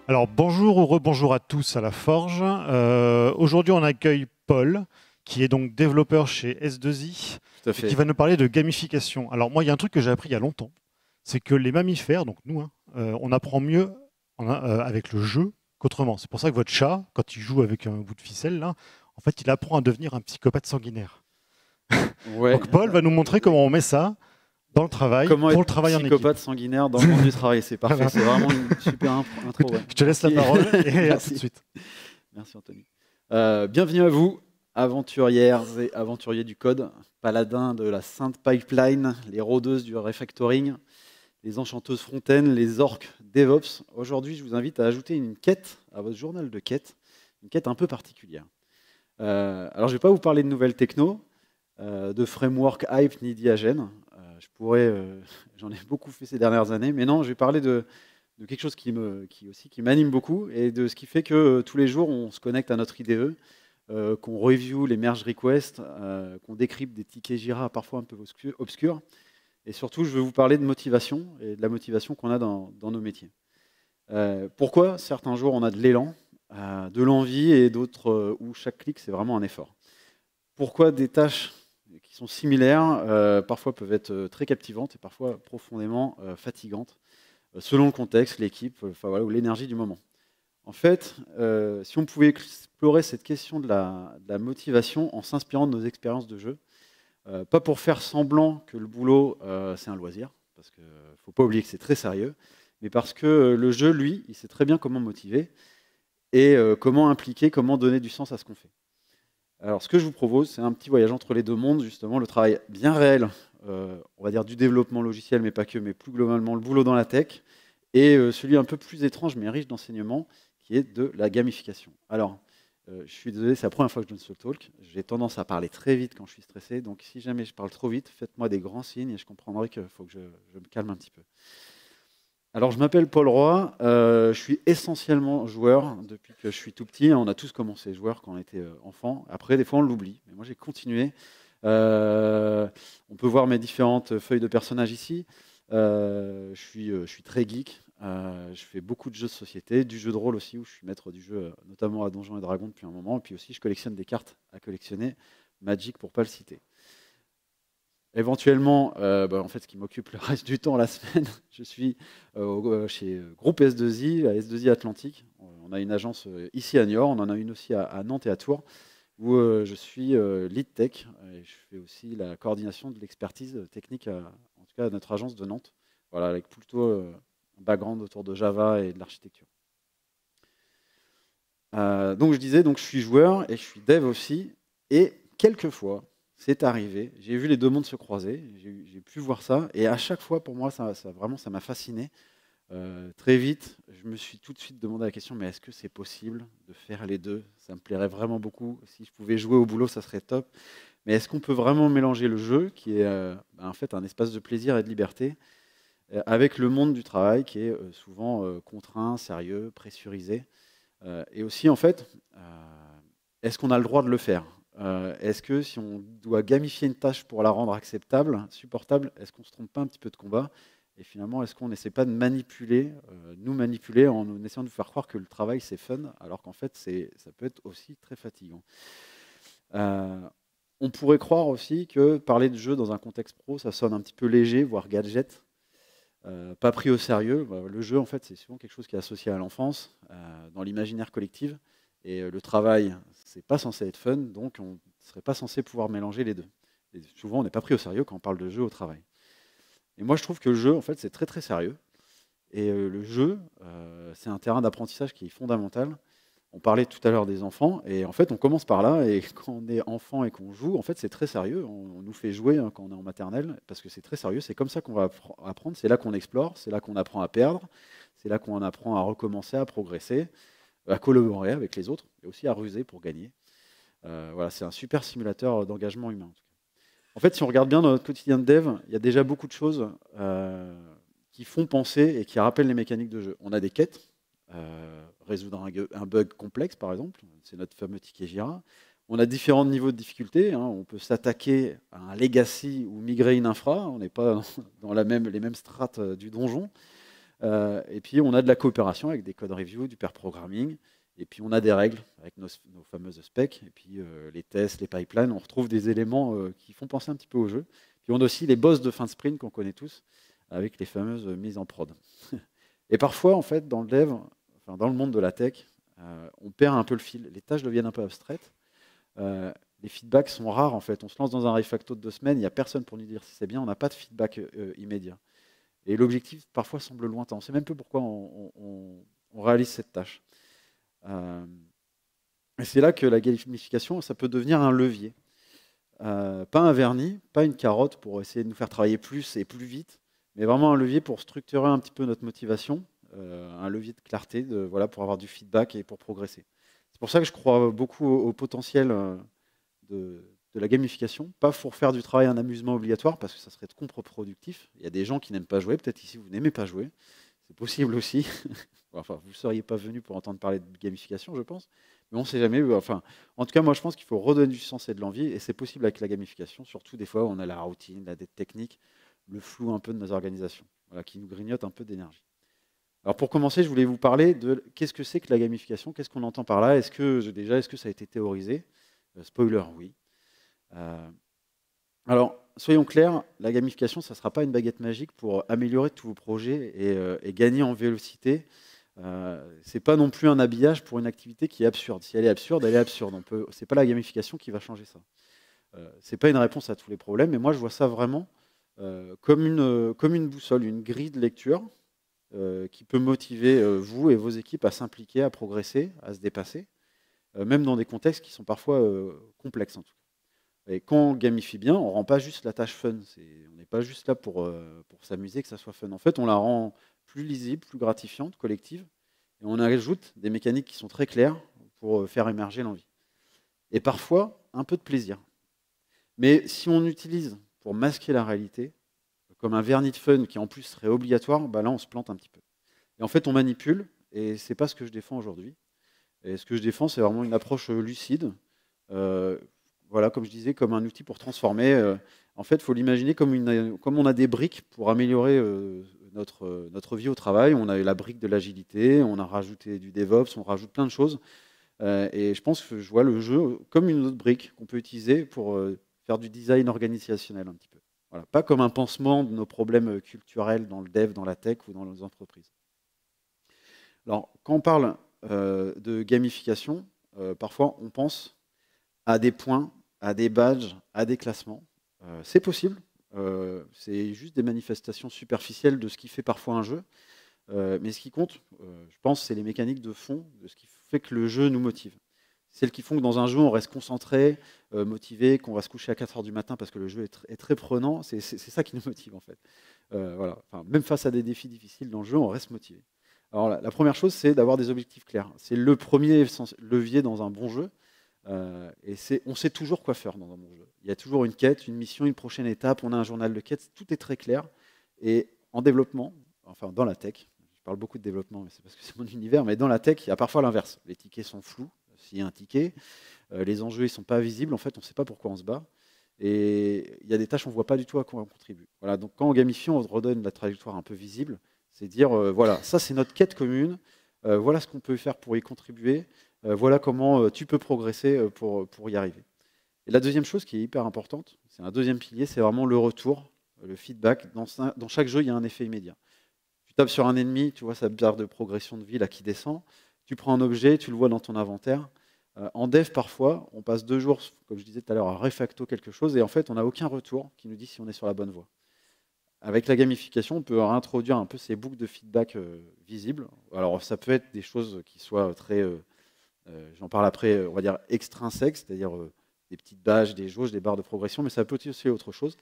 Alors bonjour ou rebonjour à tous à la Forge. Aujourd'hui on accueille Paul, qui est donc développeur chez S2I Tout à et qui fait. va nous parler de gamification. Alors moi il y a un truc que j'ai appris il y a longtemps, c'est que les mammifères, donc nous, hein, on apprend mieux avec le jeu qu'autrement. C'est pour ça que votre chat, quand il joue avec un bout de ficelle, là, en fait il apprend à devenir un psychopathe sanguinaire. Ouais. Donc Paul va nous montrer comment on met ça dans le travail, Comment pour le être travail en équipe. psychopathe sanguinaire dans le monde du travail, c'est parfait. Voilà. C'est vraiment une super intro. Écoute, Ouais. je te laisse la Merci. parole et à tout de Merci. suite. Merci Anthony. Bienvenue à vous, aventurières et aventuriers du code, paladins de la sainte pipeline, les rôdeuses du refactoring, les enchanteuses front-end, les orques DevOps. Aujourd'hui, je vous invite à ajouter une quête à votre journal de quête, une quête un peu particulière. Alors, je ne vais pas vous parler de nouvelles techno, de framework hype ni diagène. J'en ai beaucoup fait ces dernières années, mais non, je vais parler de quelque chose qui m'anime beaucoup et de ce qui fait que tous les jours on se connecte à notre IDE, qu'on review les merge requests, qu'on décrypte des tickets Jira parfois un peu obscurs. Et surtout, je veux vous parler de motivation et de la motivation qu'on a dans nos métiers. Pourquoi certains jours on a de l'élan, de l'envie et d'autres où chaque clic c'est vraiment un effort. Pourquoi des tâches qui sont similaires parfois peuvent être très captivantes et parfois profondément fatigantes selon le contexte, l'équipe, enfin, voilà, ou l'énergie du moment. En fait, si on pouvait explorer cette question de la motivation en s'inspirant de nos expériences de jeu, pas pour faire semblant que le boulot, c'est un loisir, parce qu'il ne faut pas oublier que c'est très sérieux, mais parce que le jeu, lui, il sait très bien comment motiver et comment impliquer, comment donner du sens à ce qu'on fait. Alors, ce que je vous propose, c'est un petit voyage entre les deux mondes, justement, le travail bien réel, on va dire du développement logiciel, mais pas que, mais plus globalement le boulot dans la tech, et celui un peu plus étrange, mais riche d'enseignements, qui est de la gamification. Alors, je suis désolé, c'est la première fois que je donne ce talk. J'ai tendance à parler très vite quand je suis stressé, donc si jamais je parle trop vite, faites-moi des grands signes et je comprendrai qu'il faut que je me calme un petit peu. Alors, je m'appelle Paul Roy, je suis essentiellement joueur depuis que je suis tout petit. On a tous commencé joueur quand on était enfant. Après, des fois, on l'oublie. Mais moi, j'ai continué. On peut voir mes différentes feuilles de personnages ici. Je suis très geek. Je fais beaucoup de jeux de société, du jeu de rôle aussi, où je suis maître du jeu, notamment à Donjons et Dragons depuis un moment. Et puis aussi, je collectionne des cartes à collectionner, Magic pour ne pas le citer. Éventuellement, en fait, ce qui m'occupe le reste du temps la semaine, je suis chez Groupe S2I, la S2I Atlantique. On a une agence ici à Niort, on en a une aussi à Nantes et à Tours, où je suis lead tech et je fais aussi la coordination de l'expertise technique, en tout cas à notre agence de Nantes, voilà, avec plutôt un background autour de Java et de l'architecture. Donc je disais, donc je suis joueur et je suis dev aussi, et quelquefois, c'est arrivé, j'ai vu les deux mondes se croiser, j'ai pu voir ça, et à chaque fois, pour moi, vraiment, ça m'a fasciné. Très vite, je me suis tout de suite demandé la question, mais est-ce que c'est possible de faire les deux? Ça me plairait vraiment beaucoup. Si je pouvais jouer au boulot, ça serait top. Mais est-ce qu'on peut vraiment mélanger le jeu, qui est en fait un espace de plaisir et de liberté, avec le monde du travail, qui est souvent contraint, sérieux, pressurisé? Et aussi, en fait, est-ce qu'on a le droit de le faire? Est-ce que si on doit gamifier une tâche pour la rendre acceptable, supportable, est-ce qu'on ne se trompe pas un petit peu de combat? Et finalement, est-ce qu'on n'essaie pas de manipuler, nous manipuler en essayant de nous faire croire que le travail c'est fun, alors qu'en fait ça peut être aussi très fatigant. Euh, on pourrait croire aussi que parler de jeu dans un contexte pro, ça sonne un petit peu léger, voire gadget, pas pris au sérieux. Le jeu, en fait, c'est souvent quelque chose qui est associé à l'enfance, dans l'imaginaire collectif. Et le travail, c'est pas censé être fun, donc on ne serait pas censé pouvoir mélanger les deux. Et souvent, on n'est pas pris au sérieux quand on parle de jeu au travail. Et moi, je trouve que le jeu, en fait, c'est très très sérieux. Et le jeu, c'est un terrain d'apprentissage qui est fondamental. On parlait tout à l'heure des enfants, et en fait, on commence par là, et quand on est enfant et qu'on joue, en fait, c'est très sérieux. On nous fait jouer quand on est en maternelle, parce que c'est très sérieux. C'est comme ça qu'on va apprendre. C'est là qu'on explore, c'est là qu'on apprend à perdre, c'est là qu'on apprend à recommencer, à progresser, à collaborer avec les autres, et aussi à ruser pour gagner. Voilà, c'est un super simulateur d'engagement humain. En tout cas. En fait, si on regarde bien dans notre quotidien de dev, il y a déjà beaucoup de choses qui font penser et qui rappellent les mécaniques de jeu. On a des quêtes, résoudre un bug complexe, par exemple, c'est notre fameux ticket Jira. On a différents niveaux de difficulté, hein. On peut s'attaquer à un legacy ou migrer une infra, on n'est pas dans les mêmes strates du donjon. Et puis, on a de la coopération avec des code review, du pair programming. Et puis, on a des règles avec nos fameuses specs. Et puis, les tests, les pipelines, on retrouve des éléments qui font penser un petit peu au jeu. Puis, on a aussi les boss de fin de sprint qu'on connaît tous, avec les fameuses mises en prod. Et parfois, en fait, dans le dev, enfin, dans le monde de la tech, on perd un peu le fil. Les tâches deviennent un peu abstraites. Les feedbacks sont rares, en fait. On se lance dans un refacto de 2 semaines, il n'y a personne pour nous dire si c'est bien, on n'a pas de feedback immédiat. Et l'objectif, parfois, semble lointain. On ne sait même pas pourquoi on réalise cette tâche. Et c'est là que la gamification, ça peut devenir un levier. Pas un vernis, pas une carotte pour essayer de nous faire travailler plus et plus vite, mais vraiment un levier pour structurer un petit peu notre motivation, un levier de clarté, voilà, pour avoir du feedback et pour progresser. C'est pour ça que je crois beaucoup au potentiel de la gamification, pas pour faire du travail un amusement obligatoire, parce que ça serait contre-productif. Il y a des gens qui n'aiment pas jouer, peut-être ici vous n'aimez pas jouer, c'est possible aussi. Enfin, vous ne seriez pas venu pour entendre parler de gamification, je pense, mais on ne sait jamais. Enfin, en tout cas, moi je pense qu'il faut redonner du sens et de l'envie, et c'est possible avec la gamification, surtout des fois où on a la routine, la dette technique, le flou un peu de nos organisations, voilà, qui nous grignote un peu d'énergie. Alors pour commencer, je voulais vous parler de qu'est-ce que c'est que la gamification, qu'est-ce qu'on entend par là, est-ce que ça a été théorisé? Spoiler, oui. Alors, soyons clairs, la gamification, ça ne sera pas une baguette magique pour améliorer tous vos projets et gagner en vélocité. Ce n'est pas non plus un habillage pour une activité qui est absurde. Si elle est absurde, elle est absurde. Ce n'est pas la gamification qui va changer ça. Ce n'est pas une réponse à tous les problèmes, mais moi, je vois ça vraiment comme une boussole, une grille de lecture qui peut motiver vous et vos équipes à s'impliquer, à progresser, à se dépasser, même dans des contextes qui sont parfois complexes en tout cas. Et quand on gamifie bien, on ne rend pas juste la tâche fun. On n'est pas juste là pour s'amuser, que ça soit fun. En fait, on la rend plus lisible, plus gratifiante, collective, et on ajoute des mécaniques qui sont très claires pour faire émerger l'envie. Et parfois, un peu de plaisir. Mais si on utilise pour masquer la réalité, comme un vernis de fun qui en plus serait obligatoire, bah là on se plante un petit peu. Et en fait, on manipule, et c'est pas ce que je défends aujourd'hui. Et ce que je défends, c'est vraiment une approche lucide. Voilà, comme je disais, comme un outil pour transformer. En fait, il faut l'imaginer comme on a des briques pour améliorer notre vie au travail. On a eu la brique de l'agilité, on a rajouté du DevOps, on rajoute plein de choses. Et je pense que je vois le jeu comme une autre brique qu'on peut utiliser pour faire du design organisationnel un petit peu. Voilà, pas comme un pansement de nos problèmes culturels dans le dev, dans la tech ou dans nos entreprises. Alors, quand on parle de gamification, parfois on pense à des points, à des badges, à des classements. C'est possible, c'est juste des manifestations superficielles de ce qui fait parfois un jeu. Mais ce qui compte, je pense, c'est les mécaniques de fond de ce qui fait que le jeu nous motive. Celles qui font que dans un jeu, on reste concentré, motivé, qu'on va se coucher à 4 heures du matin parce que le jeu est très prenant. C'est ça qui nous motive, en fait. Voilà. Enfin, même face à des défis difficiles dans le jeu, on reste motivé. Alors, la première chose, c'est d'avoir des objectifs clairs. C'est le premier levier dans un bon jeu. Et on sait toujours quoi faire dans un bon jeu. Il y a toujours une quête, une mission, une prochaine étape. On a un journal de quête. Tout est très clair. Et en développement, enfin dans la tech, je parle beaucoup de développement, mais c'est parce que c'est mon univers, mais dans la tech, il y a parfois l'inverse. Les tickets sont flous, s'il y a un ticket, les enjeux ne sont pas visibles, en fait, on ne sait pas pourquoi on se bat, et il y a des tâches, on ne voit pas du tout à quoi on contribue. Voilà, donc quand on gamifie, on redonne la trajectoire un peu visible, c'est dire, voilà, ça c'est notre quête commune, voilà ce qu'on peut faire pour y contribuer, voilà comment tu peux progresser pour y arriver. Et la deuxième chose qui est hyper importante, c'est un deuxième pilier, c'est vraiment le retour, le feedback. Dans chaque jeu, il y a un effet immédiat. Tu tapes sur un ennemi, tu vois sa barre de progression de vie là, qui descend. Tu prends un objet, tu le vois dans ton inventaire. En dev, parfois, on passe 2 jours, comme je disais tout à l'heure, à refacto quelque chose, et en fait, on n'a aucun retour qui nous dit si on est sur la bonne voie. Avec la gamification, on peut réintroduire un peu ces boucles de feedback visibles. Alors, ça peut être des choses qui soient très, j'en parle après, on va dire extrinsèques, c'est-à-dire des petites badges, des jauges, des barres de progression, mais ça peut aussi être autre chose.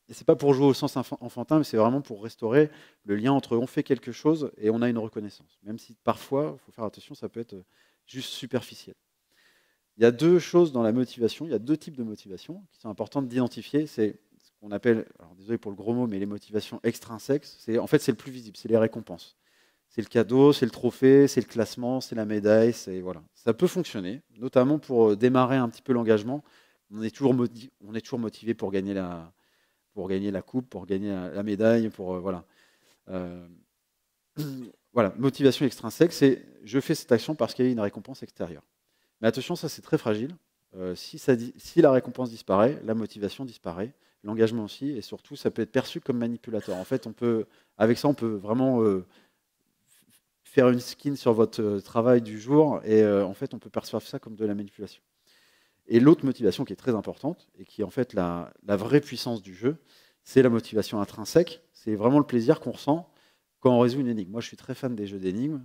Et c'est pas pour jouer au sens enfantin, mais c'est vraiment pour restaurer le lien entre on fait quelque chose et on a une reconnaissance. Même si parfois, il faut faire attention, ça peut être juste superficiel. Il y a 2 choses dans la motivation, il y a 2 types de motivation qui sont importantes d'identifier. C'est ce qu'on appelle, alors désolé pour le gros mot, mais les motivations extrinsèques. En fait, c'est le plus visible, c'est les récompenses. C'est le cadeau, c'est le trophée, c'est le classement, c'est la médaille. Voilà. Ça peut fonctionner, notamment pour démarrer un petit peu l'engagement. On est toujours motivé pour gagner la coupe, pour gagner la médaille, voilà. voilà, motivation extrinsèque, c'est je fais cette action parce qu'il y a une récompense extérieure. Mais attention, ça c'est très fragile. Si la récompense disparaît, la motivation disparaît, l'engagement aussi, et surtout, ça peut être perçu comme manipulateur. En fait, avec ça, on peut vraiment faire une skin sur votre travail du jour, et en fait, on peut percevoir ça comme de la manipulation. Et l'autre motivation qui est très importante, et qui est en fait la vraie puissance du jeu, c'est la motivation intrinsèque. C'est vraiment le plaisir qu'on ressent quand on résout une énigme. Moi, je suis très fan des jeux d'énigmes.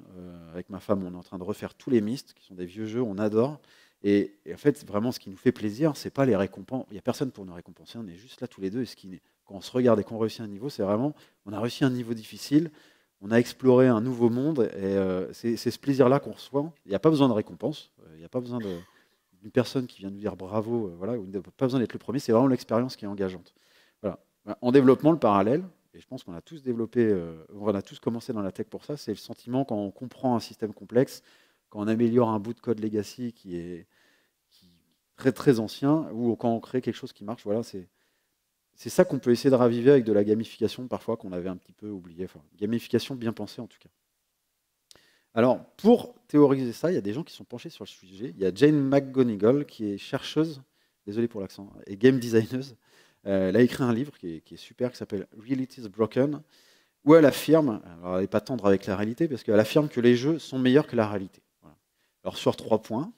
Avec ma femme, on est en train de refaire tous les Myst, qui sont des vieux jeux, on adore. Et en fait, vraiment, ce qui nous fait plaisir, c'est pas les récompenses. Il n'y a personne pour nous récompenser. On est juste là tous les deux. Et quand on se regarde et qu'on réussit un niveau, c'est vraiment, on a réussi un niveau difficile, on a exploré un nouveau monde. Et c'est ce plaisir-là qu'on reçoit. Il n'y a pas besoin de récompense. Il n'y a pas besoin d'une personne qui vient nous dire bravo. Voilà, il n'y a pas besoin d'être le premier. C'est vraiment l'expérience qui est engageante. Voilà. En développement, le parallèle, et je pense qu'on a tous développé, on a tous commencé dans la tech pour ça, c'est le sentiment quand on comprend un système complexe, quand on améliore un bout de code legacy qui est très très ancien, ou quand on crée quelque chose qui marche. Voilà, c'est ça qu'on peut essayer de raviver avec de la gamification parfois qu'on avait un petit peu oublié. Enfin, gamification bien pensée en tout cas. Alors, pour théoriser ça, il y a des gens qui sont penchés sur le sujet. Il y a Jane McGonigal, qui est chercheuse, désolé pour l'accent, et game designer. Elle a écrit un livre qui est super, qui s'appelle Reality is Broken, où elle affirme, alors elle n'est pas tendre avec la réalité, parce qu'elle affirme que les jeux sont meilleurs que la réalité. Voilà. Alors sur 3 points,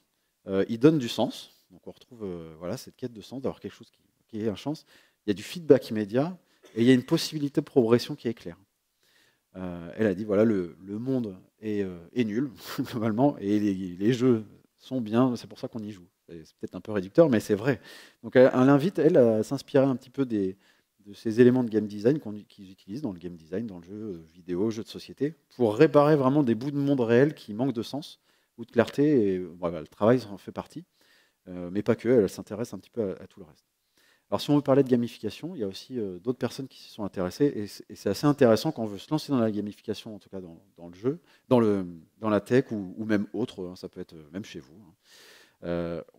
ils donnent du sens. Donc on retrouve voilà, cette quête de sens, d'avoir quelque chose qui ait un sens. Il y a du feedback immédiat, et il y a une possibilité de progression qui est claire. Elle a dit, voilà, le monde est nul, globalement, et les jeux sont bien, c'est pour ça qu'on y joue. C'est peut-être un peu réducteur, mais c'est vrai. Donc elle invite, elle, à s'inspirer un petit peu de ces éléments de game design qu'ils utilisent dans le game design, dans le jeu vidéo, jeu de société, pour réparer vraiment des bouts de monde réel qui manquent de sens ou de clarté, et voilà, le travail en fait partie, mais pas que, elle s'intéresse un petit peu à tout le reste. Alors si on veut parler de gamification, il y a aussi d'autres personnes qui s'y sont intéressées, et c'est assez intéressant quand on veut se lancer dans la gamification, en tout cas dans le jeu, dans la tech ou même autre, hein, ça peut être même chez vous. Hein.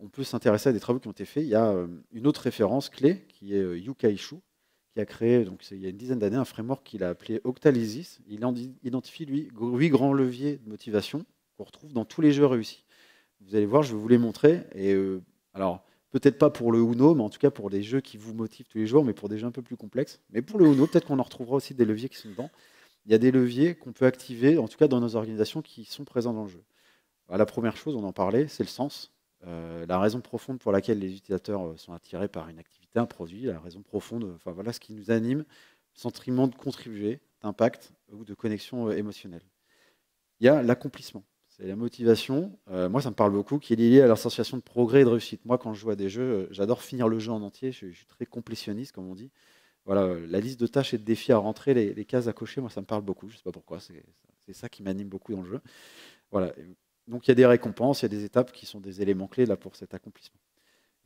On peut s'intéresser à des travaux qui ont été faits. Il y a une autre référence clé qui est Yuka Ishu, qui a créé, donc il y a une dizaine d'années, un framework qu'il a appelé Octalysis. Il identifie, lui, 8 grands leviers de motivation qu'on retrouve dans tous les jeux réussis. Vous allez voir, je vais vous les montrer. Et alors, peut-être pas pour le Uno, mais en tout cas pour des jeux qui vous motivent tous les jours, mais pour des jeux un peu plus complexes. Mais pour le Uno, peut-être qu'on en retrouvera aussi des leviers qui sont dedans. Il y a des leviers qu'on peut activer, en tout cas dans nos organisations, qui sont présents dans le jeu. La première chose, on en parlait, c'est le sens. La raison profonde pour laquelle les utilisateurs sont attirés par une activité, un produit, la raison profonde, enfin voilà ce qui nous anime, sentiment de contribuer, d'impact ou de connexion émotionnelle. Il y a l'accomplissement. C'est la motivation, moi ça me parle beaucoup, qui est liée à la sensation de progrès et de réussite. Moi quand je joue à des jeux, j'adore finir le jeu en entier, je suis très complétionniste comme on dit. Voilà, la liste de tâches et de défis à rentrer, les cases à cocher, moi ça me parle beaucoup, je ne sais pas pourquoi, c'est ça qui m'anime beaucoup dans le jeu. Voilà. Donc il y a des récompenses, il y a des étapes qui sont des éléments clés là, pour cet accomplissement.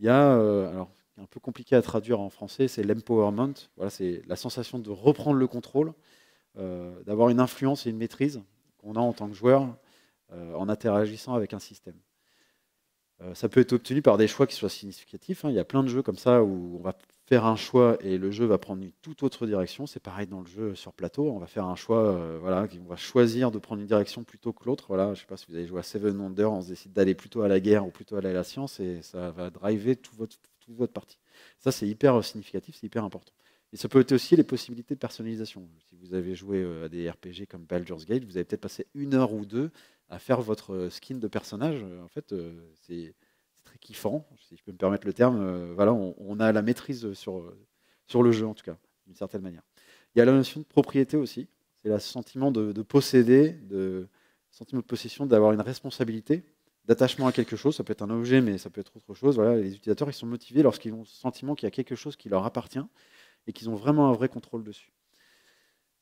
Il y a, alors un peu compliqué à traduire en français, c'est l'empowerment, voilà, c'est la sensation de reprendre le contrôle, d'avoir une influence et une maîtrise qu'on a en tant que joueur, en interagissant avec un système. Ça peut être obtenu par des choix qui soient significatifs. Hein. Il y a plein de jeux comme ça où on va faire un choix et le jeu va prendre une toute autre direction. C'est pareil dans le jeu sur plateau. On va faire un choix, voilà, on va choisir de prendre une direction plutôt que l'autre. Voilà, je ne sais pas si vous avez joué à Seven Wonders, on se décide d'aller plutôt à la guerre ou plutôt à la science et ça va driver toute votre partie. Ça, c'est hyper significatif, c'est hyper important. Et ça peut être aussi les possibilités de personnalisation. Si vous avez joué à des RPG comme Baldur's Gate, vous avez peut-être passé 1 heure ou 2 à faire votre skin de personnage. En fait, c'est très kiffant, si je peux me permettre le terme. Voilà, on a la maîtrise sur le jeu, en tout cas, d'une certaine manière. Il y a la notion de propriété aussi. C'est le sentiment de posséder, le sentiment de possession, d'avoir une responsabilité, d'attachement à quelque chose. Ça peut être un objet, mais ça peut être autre chose. Voilà, les utilisateurs, ils sont motivés lorsqu'ils ont le sentiment qu'il y a quelque chose qui leur appartient et qu'ils ont vraiment un vrai contrôle dessus.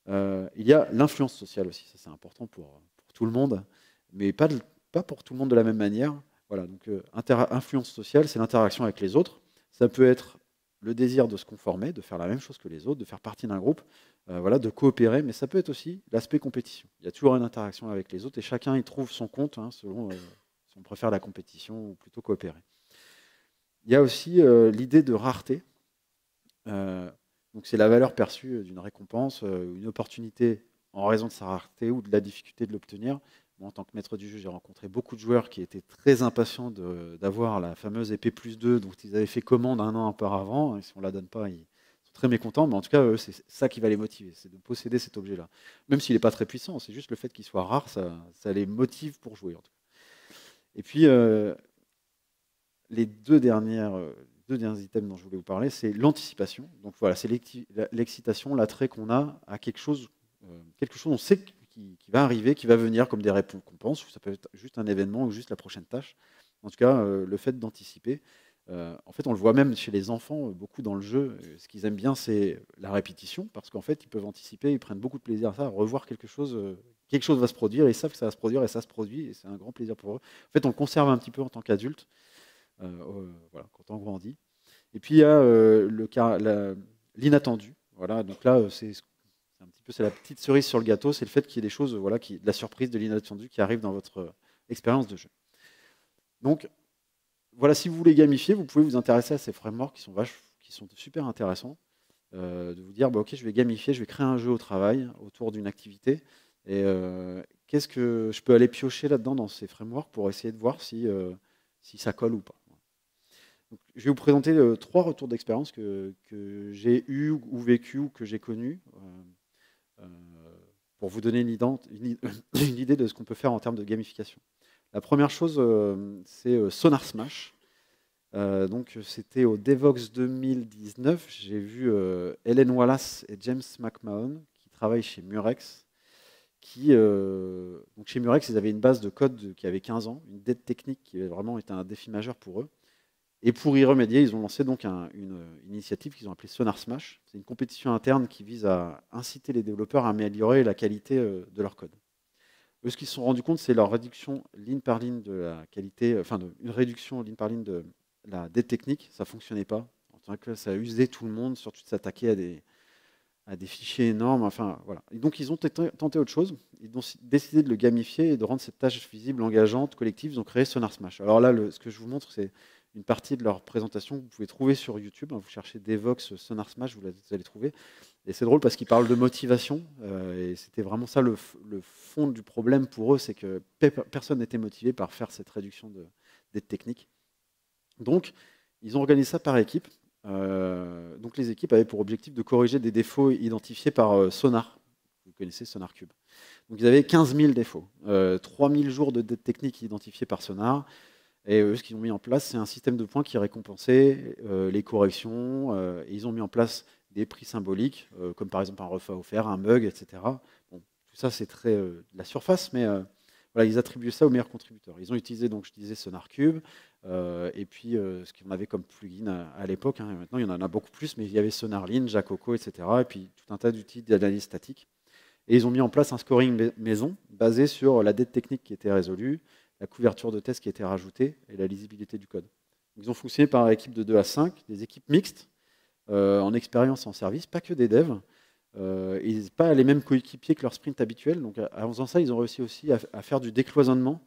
Il y a l'influence sociale aussi, ça c'est important pour tout le monde, mais pas pour tout le monde de la même manière. Voilà, donc influence sociale, c'est l'interaction avec les autres. Ça peut être le désir de se conformer, de faire la même chose que les autres, de faire partie d'un groupe, voilà, de coopérer, mais ça peut être aussi l'aspect compétition. Il y a toujours une interaction avec les autres et chacun y trouve son compte, hein, selon si on préfère la compétition ou plutôt coopérer. Il y a aussi l'idée de rareté. Donc c'est la valeur perçue d'une récompense, une opportunité en raison de sa rareté ou de la difficulté de l'obtenir. Moi, en tant que maître du jeu, j'ai rencontré beaucoup de joueurs qui étaient très impatients d'avoir la fameuse épée +2 dont ils avaient fait commande 1 an auparavant. Et si on ne la donne pas, ils sont très mécontents. Mais en tout cas, eux, c'est ça qui va les motiver, c'est de posséder cet objet-là. Même s'il n'est pas très puissant, c'est juste le fait qu'il soit rare, ça les motive pour jouer. En tout cas. Et puis, les deux derniers items dont je voulais vous parler, c'est l'anticipation. Donc voilà, c'est l'excitation, l'attrait qu'on a à quelque chose on sait qui va arriver, qui va venir comme des récompenses, ou ça peut être juste un événement ou juste la prochaine tâche. En tout cas, le fait d'anticiper. En fait, on le voit même chez les enfants, beaucoup dans le jeu. Ce qu'ils aiment bien, c'est la répétition, parce qu'en fait, ils peuvent anticiper, ils prennent beaucoup de plaisir à ça, à revoir quelque chose va se produire, ils savent que ça va se produire et ça se produit, et c'est un grand plaisir pour eux. En fait, on le conserve un petit peu en tant qu'adulte, voilà, quand on grandit. Et puis, il y a l'inattendu. Voilà, donc là, un petit peu, c'est la petite cerise sur le gâteau, c'est le fait qu'il y ait des choses, voilà, de la surprise, de l'inattendu qui arrive dans votre expérience de jeu. Donc, voilà, si vous voulez gamifier, vous pouvez vous intéresser à ces frameworks qui sont super intéressants. De vous dire, bah, ok, je vais gamifier, je vais créer un jeu au travail autour d'une activité. Et qu'est-ce que je peux aller piocher là-dedans dans ces frameworks pour essayer de voir si ça colle ou pas. Donc, je vais vous présenter 3 retours d'expérience que j'ai eu ou vécu ou que j'ai connus pour vous donner une idée de ce qu'on peut faire en termes de gamification. La première chose, c'est Sonar Smash. Donc, c'était au Devox 2019. J'ai vu Helen Wallace et James McMahon qui travaillent chez Murex. Donc chez Murex, ils avaient une base de code qui avait 15 ans, une dette technique qui avait vraiment été un défi majeur pour eux. Et pour y remédier, ils ont lancé donc une initiative qu'ils ont appelée Sonar Smash. C'est une compétition interne qui vise à inciter les développeurs à améliorer la qualité de leur code. Eux, ce qu'ils se sont rendus compte, c'est leur réduction ligne par ligne de la qualité, une réduction ligne par ligne de la dette technique, ça ne fonctionnait pas. En tant que ça a usé tout le monde, surtout de s'attaquer à des fichiers énormes. Enfin, voilà. Et donc, ils ont tenté autre chose. Ils ont décidé de le gamifier et de rendre cette tâche visible, engageante, collective. Ils ont créé Sonar Smash. Alors là, ce que je vous montre, c'est une partie de leur présentation que vous pouvez trouver sur YouTube. Vous cherchez Devox Sonar Smash, vous allez trouver. Et c'est drôle parce qu'ils parlent de motivation. Et c'était vraiment ça le fond du problème pour eux, c'est que personne n'était motivé par faire cette réduction d'aide technique. Donc, ils ont organisé ça par équipe. Donc les équipes avaient pour objectif de corriger des défauts identifiés par Sonar. Vous connaissez SonarCube. Donc ils avaient 15 000 défauts, 3 000 jours de dette technique identifiés par Sonar. Et eux, ce qu'ils ont mis en place, c'est un système de points qui récompensait les corrections. Et ils ont mis en place des prix symboliques, comme par exemple un repas offert, un mug, etc. Bon, tout ça, c'est très de la surface, mais voilà, ils attribuaient ça aux meilleurs contributeurs. Ils ont utilisé, donc, je disais, SonarCube, et puis ce qu'on avait comme plugin à l'époque. Hein, maintenant, il y en a beaucoup plus, mais il y avait SonarLine, Jacoco, etc. Et puis tout un tas d'outils d'analyse statique. Et ils ont mis en place un scoring maison basé sur la dette technique qui était résolue, la couverture de test qui était rajoutée et la lisibilité du code. Ils ont fonctionné par équipe de 2 à 5, des équipes mixtes, en expérience, en service, pas que des devs. Ils n'ont pas les mêmes coéquipiers que leur sprint habituel. Donc, en faisant ça, ils ont réussi aussi à faire du décloisonnement.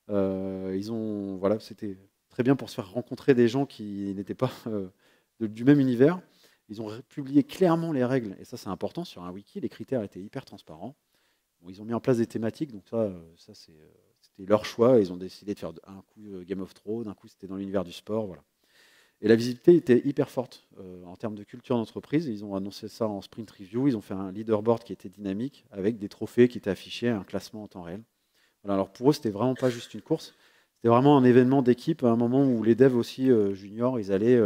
Voilà, c'était très bien pour se faire rencontrer des gens qui n'étaient pas du même univers. Ils ont publié clairement les règles, et ça c'est important sur un wiki. Les critères étaient hyper transparents. Bon, ils ont mis en place des thématiques, donc ça c'était leur choix. Ils ont décidé de faire un coup Game of Thrones, un coup c'était dans l'univers du sport, voilà. Et la visibilité était hyper forte en termes de culture d'entreprise. Ils ont annoncé ça en sprint review. Ils ont fait un leaderboard qui était dynamique avec des trophées qui étaient affichés, un classement en temps réel. Voilà, alors pour eux, c'était vraiment pas juste une course. C'était vraiment un événement d'équipe à un moment où les devs aussi juniors, ils allaient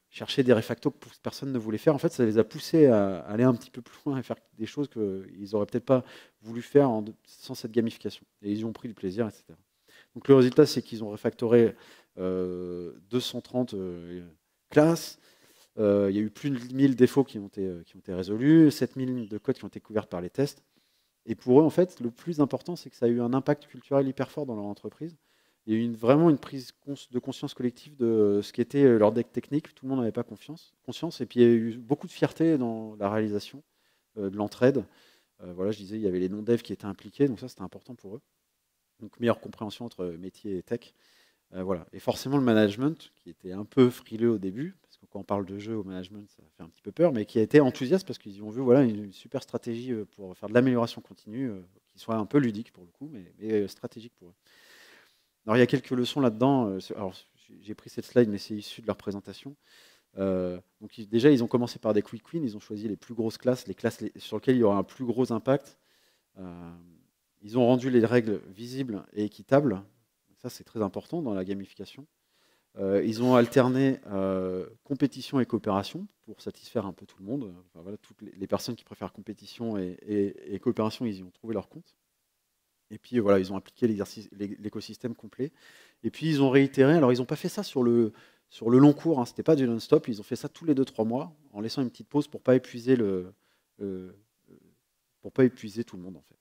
chercher des refactos que personne ne voulait faire. En fait, ça les a poussés à aller un petit peu plus loin et faire des choses qu'ils n'auraient peut-être pas voulu faire sans cette gamification. Et ils y ont pris du plaisir, etc. Donc le résultat, c'est qu'ils ont refactoré 230 classes. Il y a eu plus de 1000 défauts qui ont été résolus, 7000 lignes de code qui ont été couvertes par les tests. Et pour eux, en fait, le plus important, c'est que ça a eu un impact culturel hyper fort dans leur entreprise. Il y a eu vraiment une prise de conscience collective de ce qu'était leur deck technique. Tout le monde n'avait pas conscience. Et puis, il y a eu beaucoup de fierté dans la réalisation, de l'entraide. Voilà, je disais, il y avait les non-devs qui étaient impliqués, donc ça, c'était important pour eux. Donc, meilleure compréhension entre métier et tech. Voilà. Et forcément, le management, qui était un peu frileux au début, parce que quand on parle de jeu au management, ça fait un petit peu peur, mais qui a été enthousiaste parce qu'ils ont vu voilà, une super stratégie pour faire de l'amélioration continue, qui soit un peu ludique pour le coup, mais stratégique pour eux. Alors, il y a quelques leçons là-dedans. Alors, j'ai pris cette slide, mais c'est issu de leur présentation. Donc, déjà, ils ont commencé par des quick wins. Ils ont choisi les plus grosses classes, les classes sur lesquelles il y aura un plus gros impact. Ils ont rendu les règles visibles et équitables. Ça, c'est très important dans la gamification. Ils ont alterné compétition et coopération pour satisfaire un peu tout le monde. Enfin, voilà, toutes les personnes qui préfèrent compétition et coopération, ils y ont trouvé leur compte. Et puis voilà, ils ont appliqué l'écosystème complet. Et puis ils ont réitéré. Alors ils n'ont pas fait ça sur le long cours. Hein, c'était pas du non-stop. Ils ont fait ça tous les 2-3 mois en laissant une petite pause pour pas épuiser pour pas épuiser tout le monde en fait.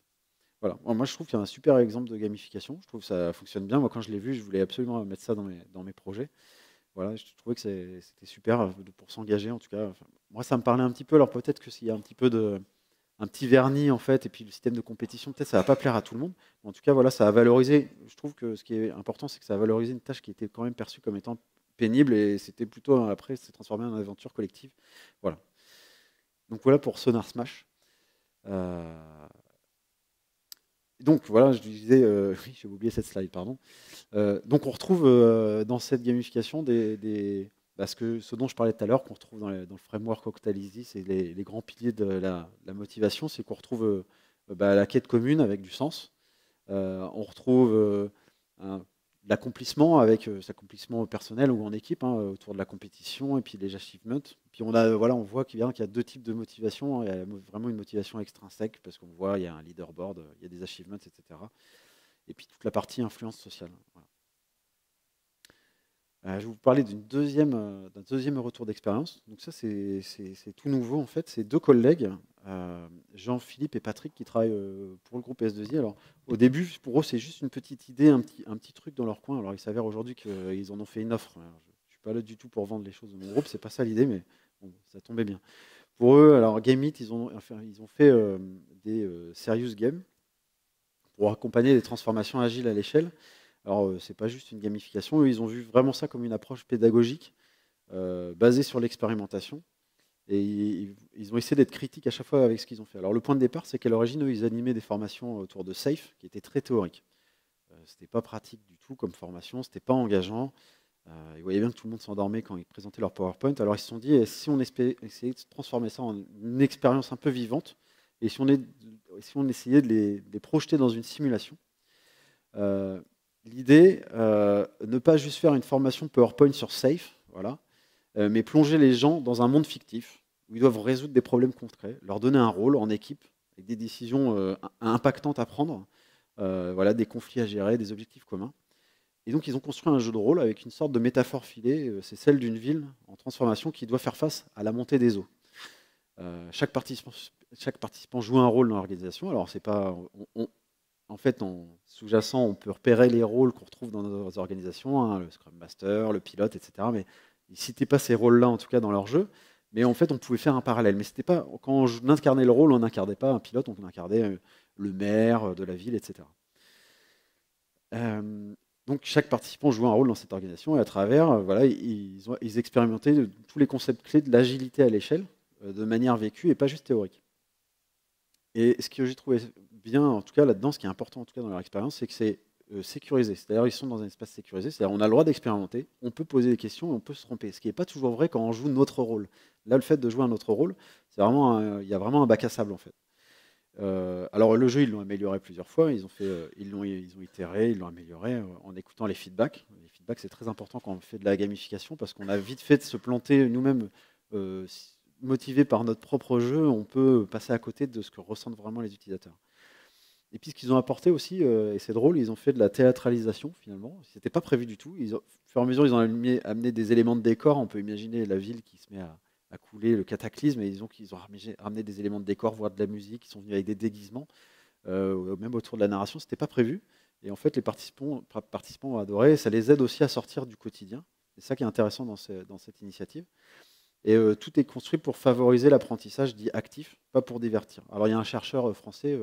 Voilà. Moi, je trouve qu'il y a un super exemple de gamification. Je trouve que ça fonctionne bien. Moi, quand je l'ai vu, je voulais absolument mettre ça dans mes projets. Voilà, je trouvais que c'était super pour s'engager, en tout cas. Enfin, moi, ça me parlait un petit peu. Alors, peut-être que s'il y a un petit peu un petit vernis, en fait, et puis le système de compétition, peut-être ça va pas plaire à tout le monde. En tout cas, voilà, ça a valorisé. Je trouve que ce qui est important, c'est que ça a valorisé une tâche qui était quand même perçue comme étant pénible, et c'était plutôt, après, c'est transformé en aventure collective. Voilà. Donc, voilà pour Sonar Smash. Donc voilà, je disais, oui, j'ai oublié cette slide, pardon. Donc on retrouve dans cette gamification ce dont je parlais tout à l'heure, qu'on retrouve dans le framework Octalisy, c'est les grands piliers de la motivation, c'est qu'on retrouve la quête commune avec du sens. On retrouve l'accomplissement avec cet accomplissement personnel ou en équipe, hein, autour de la compétition et puis les achievements. Puis on voit qu'il y a 2 types de motivation. Il y a vraiment une motivation extrinsèque parce qu'on voit il y a un leaderboard, il y a des achievements, etc. Et puis toute la partie influence sociale. Voilà. Je vais vous parler d'un deuxième retour d'expérience. Donc ça, c'est tout nouveau en fait. C'est 2 collègues, Jean-Philippe et Patrick, qui travaillent pour le groupe S2I. Alors au début, pour eux, c'est juste une petite idée, un petit truc dans leur coin. Alors il s'avère aujourd'hui qu'ils en ont fait une offre. Alors, je ne suis pas là du tout pour vendre les choses de mon groupe, c'est pas ça l'idée, mais bon, ça tombait bien. Pour eux, alors Gameit, ils ont fait des serious games pour accompagner les transformations agiles à l'échelle. Alors, c'est pas juste une gamification. Eux, ils ont vu vraiment ça comme une approche pédagogique basée sur l'expérimentation. Et ils ont essayé d'être critiques à chaque fois avec ce qu'ils ont fait. Alors, le point de départ, c'est qu'à l'origine, eux, ils animaient des formations autour de SAFE, qui étaient très théoriques. C'était pas pratique du tout comme formation, c'était pas engageant. Ils voyaient bien que tout le monde s'endormait quand ils présentaient leur PowerPoint. Alors, ils se sont dit, si on essayait de transformer ça en une expérience un peu vivante, et si on essayait de les projeter dans une simulation. L'idée, ne pas juste faire une formation PowerPoint sur SAFE, voilà, mais plonger les gens dans un monde fictif où ils doivent résoudre des problèmes concrets, leur donner un rôle en équipe, avec des décisions impactantes à prendre, voilà, des conflits à gérer, des objectifs communs. Et donc, ils ont construit un jeu de rôle avec une sorte de métaphore filée, c'est celle d'une ville en transformation qui doit faire face à la montée des eaux. Chaque participant joue un rôle dans l'organisation. Alors, c'est pas, en fait, en sous-jacent, on peut repérer les rôles qu'on retrouve dans nos organisations, hein, le Scrum Master, le pilote, etc. Mais ils ne citaient pas ces rôles-là, en tout cas, dans leur jeu. Mais en fait, on pouvait faire un parallèle. Mais c'était pas, quand on incarnait le rôle, on n'incarnait pas un pilote, on incarnait le maire de la ville, etc. Donc, chaque participant jouait un rôle dans cette organisation. Et à travers, voilà, ils expérimentaient tous les concepts clés de l'agilité à l'échelle, de manière vécue et pas juste théorique. Et ce que j'ai trouvé bien, en tout cas là-dedans, ce qui est important en tout cas dans leur expérience, c'est que c'est sécurisé. C'est-à-dire ils sont dans un espace sécurisé, c'est-à-dire on a le droit d'expérimenter, on peut poser des questions et on peut se tromper, ce qui n'est pas toujours vrai quand on joue notre rôle. Là, le fait de jouer un autre rôle, c'est vraiment il y a vraiment un bac à sable en fait. Alors le jeu, ils l'ont amélioré plusieurs fois, ils ont itéré, ils l'ont amélioré en écoutant les feedbacks. Les feedbacks, c'est très important quand on fait de la gamification parce qu'on a vite fait de se planter nous-mêmes. Motivés par notre propre jeu, on peut passer à côté de ce que ressentent vraiment les utilisateurs. Et puis ce qu'ils ont apporté aussi, et c'est drôle, ils ont fait de la théâtralisation finalement. Ce n'était pas prévu du tout. Au fur et à mesure, ils ont amené des éléments de décor. On peut imaginer la ville qui se met à couler, le cataclysme, et ils ont ramené des éléments de décor, voire de la musique, ils sont venus avec des déguisements, même autour de la narration. Ce n'était pas prévu. Et en fait, les participants ont adoré. Ça les aide aussi à sortir du quotidien. C'est ça qui est intéressant dans cette initiative. Et tout est construit pour favoriser l'apprentissage dit actif, pas pour divertir. Alors il y a un chercheur français,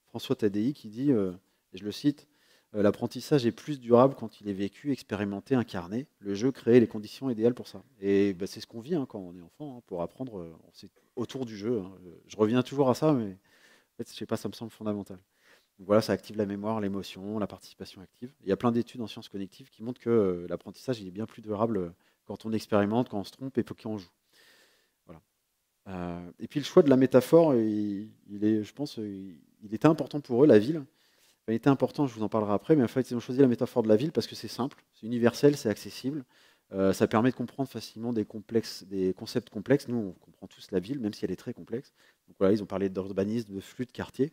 François Tadei, qui dit, et je le cite, l'apprentissage est plus durable quand il est vécu, expérimenté, incarné. Le jeu crée les conditions idéales pour ça. Et bah, c'est ce qu'on vit quand on est enfant, pour apprendre c'est autour du jeu. Je reviens toujours à ça, mais en fait, je sais pas, ça me semble fondamental. Donc voilà, ça active la mémoire, l'émotion, la participation active. Il y a plein d'études en sciences cognitives qui montrent que l'apprentissage il est bien plus durable quand on expérimente, quand on se trompe et quand on joue. Voilà. Et puis le choix de la métaphore, je pense, il était important pour eux, la ville. Il était important, je vous en parlerai après, mais en fait, ils ont choisi la métaphore de la ville parce que c'est simple, c'est universel, c'est accessible. Ça permet de comprendre facilement des concepts complexes. Nous, on comprend tous la ville, même si elle est très complexe. Donc voilà, ils ont parlé d'urbanisme, de flux, de quartier.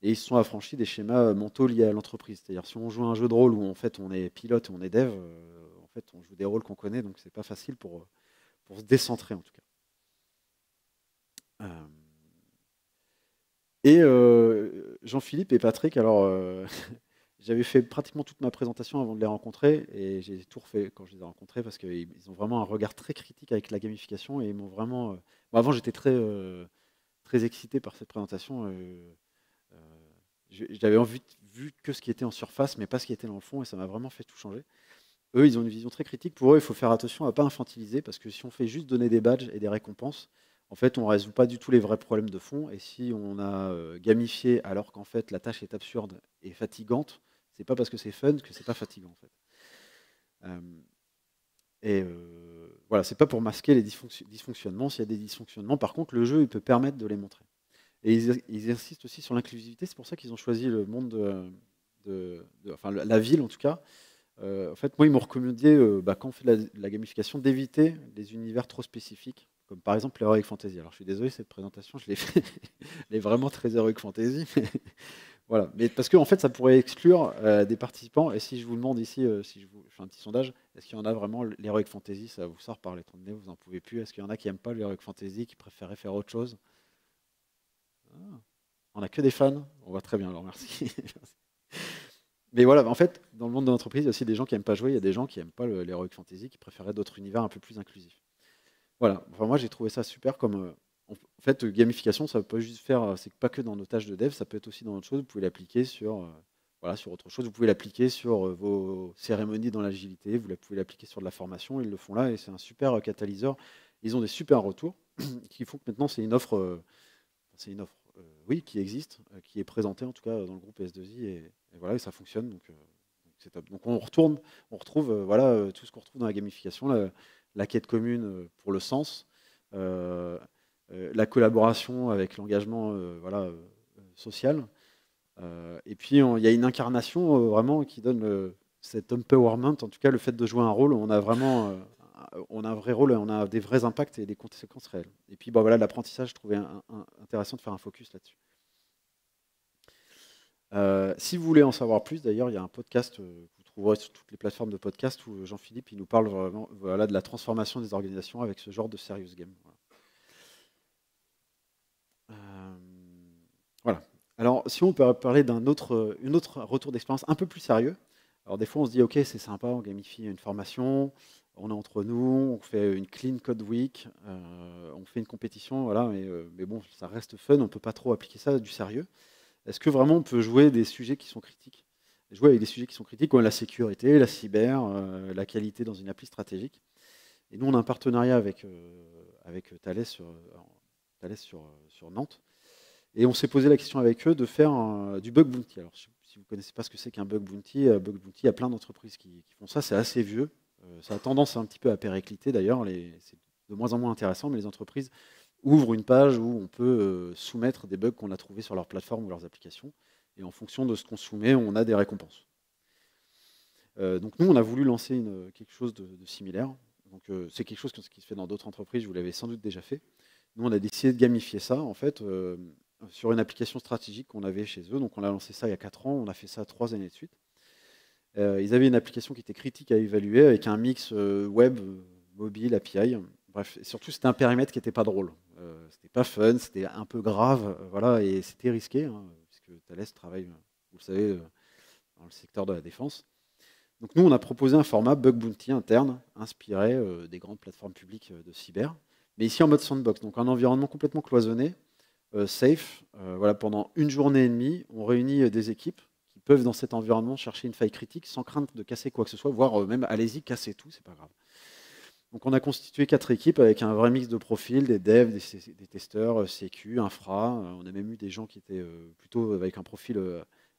Et ils se sont affranchis des schémas mentaux liés à l'entreprise. C'est-à-dire, si on joue à un jeu de rôle où en fait on est pilote, on est dev, en fait on joue des rôles qu'on connaît, donc c'est pas facile pour se décentrer en tout cas. Et Jean-Philippe et Patrick, alors j'avais fait pratiquement toute ma présentation avant de les rencontrer, et j'ai tout refait quand je les ai rencontrés parce qu'ils ont vraiment un regard très critique avec la gamification et ils m'ont vraiment. Bon, avant j'étais très excité par cette présentation. J'avais vu que ce qui était en surface, mais pas ce qui était dans le fond, et ça m'a vraiment fait tout changer. Eux, ils ont une vision très critique. Pour eux, il faut faire attention à ne pas infantiliser, parce que si on fait juste donner des badges et des récompenses, en fait, on ne résout pas du tout les vrais problèmes de fond. Et si on a gamifié alors qu'en fait la tâche est absurde et fatigante, c'est pas parce que c'est fun que c'est pas fatigant en fait. Voilà, c'est pas pour masquer les dysfonctionnements. S'il y a des dysfonctionnements, par contre, le jeu il peut permettre de les montrer. Et ils insistent aussi sur l'inclusivité. C'est pour ça qu'ils ont choisi le monde enfin la ville en tout cas. En fait, moi, ils m'ont recommandé, quand on fait de la gamification, d'éviter les univers trop spécifiques, comme par exemple l'Heroic Fantasy. Alors, je suis désolé, cette présentation, je l'ai fait, elle est vraiment très Heroic Fantasy. Mais voilà. Mais parce qu'en fait, ça pourrait exclure des participants. Et si je vous demande ici, si je vous fais un petit sondage, est-ce qu'il y en a vraiment l'Heroic Fantasy, ça vous sort par les trous de nez, vous n'en pouvez plus. Est-ce qu'il y en a qui n'aiment pas l'Heroic Fantasy, qui préféraient faire autre chose? On n'a que des fans. On va très bien, alors merci. Mais voilà, en fait, dans le monde de l'entreprise, il y a aussi des gens qui n'aiment pas jouer, il y a des gens qui n'aiment pas l'Heroic Fantasy, qui préféraient d'autres univers un peu plus inclusifs. Voilà, enfin, moi j'ai trouvé ça super comme. En fait, gamification, ça peut juste faire, c'est pas que dans nos tâches de dev, ça peut être aussi dans autre chose. Vous pouvez l'appliquer sur autre chose. Vous pouvez l'appliquer sur vos cérémonies dans l'agilité, vous pouvez l'appliquer sur de la formation, ils le font là et c'est un super catalyseur. Ils ont des super retours qui font que maintenant c'est une offre, oui, qui existe, qui est présentée en tout cas dans le groupe S2I et voilà, et ça fonctionne. Donc c'est top. Donc on retrouve voilà, tout ce qu'on retrouve dans la gamification, la quête commune pour le sens, la collaboration avec l'engagement voilà, social. Et puis il y a une incarnation vraiment qui donne cet empowerment, en tout cas le fait de jouer un rôle, on a vraiment on a un vrai rôle, on a des vrais impacts et des conséquences réelles. Et puis voilà, l'apprentissage, je trouvais intéressant de faire un focus là-dessus. Si vous voulez en savoir plus, d'ailleurs, il y a un podcast que vous trouverez sur toutes les plateformes de podcast où Jean-Philippe il nous parle vraiment voilà, de la transformation des organisations avec ce genre de serious game. Voilà. Alors, si on peut parler d'un autre retour d'expérience un peu plus sérieux. Alors, des fois, on se dit, OK, c'est sympa, on gamifie une formation, on est entre nous, on fait une clean code week, on fait une compétition, voilà, mais bon, ça reste fun, on ne peut pas trop appliquer ça à du sérieux. Est-ce que vraiment on peut jouer des sujets qui sont critiques? Jouer avec des sujets qui sont critiques comme la sécurité, la cyber, la qualité dans une appli stratégique. Et nous, on a un partenariat avec Thales sur Nantes. Et on s'est posé la question avec eux de faire du bug bounty. Alors, si vous ne connaissez pas ce que c'est qu'un bug bounty, il y a plein d'entreprises qui font ça. C'est assez vieux. Ça a tendance un petit peu à péricliter d'ailleurs. C'est de moins en moins intéressant, mais les entreprises ouvrent une page où on peut soumettre des bugs qu'on a trouvés sur leur plateforme ou leurs applications. Et en fonction de ce qu'on soumet, on a des récompenses. Donc nous, on a voulu lancer quelque chose de similaire. Donc c'est quelque chose qui se fait dans d'autres entreprises, vous l'avez sans doute déjà fait. Nous, on a décidé de gamifier ça, en fait, sur une application stratégique qu'on avait chez eux. Donc on a lancé ça il y a 4 ans, on a fait ça 3 années de suite. Ils avaient une application qui était critique à évaluer avec un mix web, mobile, API. Bref, et surtout c'était un périmètre qui n'était pas drôle. C'était pas fun, c'était un peu grave, voilà, et c'était risqué, hein, puisque Thales travaille, vous le savez, dans le secteur de la défense. Donc nous, on a proposé un format bug bounty interne, inspiré des grandes plateformes publiques de cyber, mais ici en mode sandbox, donc un environnement complètement cloisonné, safe. Voilà, pendant une journée et demie, on réunit des équipes qui peuvent dans cet environnement chercher une faille critique sans crainte de casser quoi que ce soit, voire même allez-y, cassez tout, c'est pas grave. Donc on a constitué 4 équipes avec un vrai mix de profils, des devs, des testeurs, sécu, infra. On a même eu des gens qui étaient plutôt avec un profil